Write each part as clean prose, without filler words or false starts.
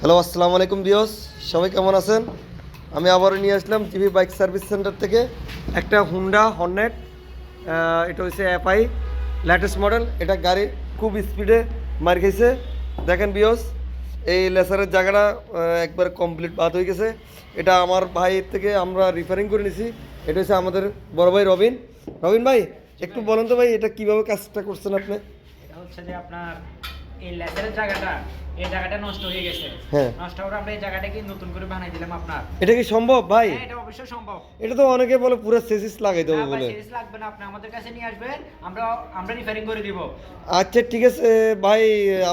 Hello, আসসালামু আলাইকুম বিয়স, সবাই কেমন আছেন? আমি আবারও নিয়ে আসলাম টিভি বাইক সার্ভিস সেন্টার থেকে একটা হুন্ডা হর্নেট। এটা হচ্ছে এফআই লেটেস্ট মডেল। এটা গাড়ি খুব স্পিডে মার খেয়েছে। দেখেন বিয়স, এই লেসারের জায়গাটা একবার কমপ্লিট বাদ হয়ে গেছে। এটা আমার ভাইয়ের থেকে আমরা রিফারিং করে নিছি। এটা হচ্ছে আমাদের বড় ভাই রবিন। রবিন ভাই, একটু বলেন তো ভাই, এটা কীভাবে কাজটা করছেন আপনি? এটা হচ্ছে যে আপনার এই লেদারের জায়গাটা, এই জায়গাটা নষ্ট হয়ে গেছে। হ্যাঁ, নষ্ট করে আমরা এই জায়গাটাকে নতুন করে বানাই দিলাম আপনার। এটা কি সম্ভব ভাই? হ্যাঁ, এটা অবশ্যই সম্ভব। এটা তো অনেকে বলে পুরো চেসিস লাগাই দেবো না ভাই, বলে। সিরিজ লাগবে না, আপনি আমাদের কাছে নিয়ে আসবেন, আমরা আমরা রিপেয়ারিং করে দিব। আচ্ছা ঠিক আছে ভাই,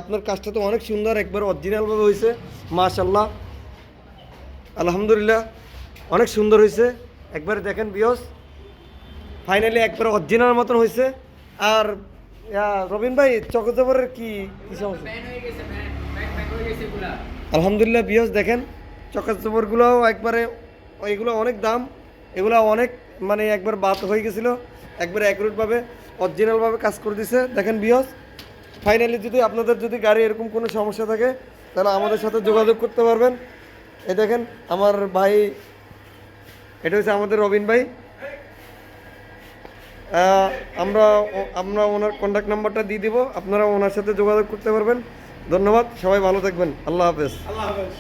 আপনার কাজটা তো অনেক সুন্দর, একবার অরিজিনালভাবে হয়েছে। মাশাল্লাহ, আলহামদুলিল্লাহ, অনেক সুন্দর হয়েছে। একবারে দেখেন বিয়স, ফাইনালি একবার অরিজিনাল মতন হয়েছে। আর রবিন ভাই, চকচবরের কি কি সমস্যা? ব্যান হয়ে গেছে, ব্যান হয়ে গেছে এগুলা। আলহামদুলিল্লাহ বিয়স, দেখেন চকচবরগুলোও একবারে, এগুলো অনেক দাম, এগুলো অনেক মানে একবার বাদ হয়ে গেছিলো, একবারে অ্যাকুরেটভাবে অরিজিনালভাবে কাজ করে দিছে। দেখেন বিয়স, ফাইনালি যদি আপনাদের যদি গাড়ি এরকম কোনো সমস্যা থাকে তাহলে আমাদের সাথে যোগাযোগ করতে পারবেন। এই দেখেন আমার ভাই, এটা হচ্ছে আমাদের রবিন ভাই। আমরা আমরা ওনার কন্ট্যাক্ট নাম্বারটা দিয়ে দিব, আপনারা ওনার সাথে যোগাযোগ করতে পারবেন। ধন্যবাদ, সবাই ভালো থাকবেন। আল্লাহ হাফেজ। আল্লাহ হাফেজ।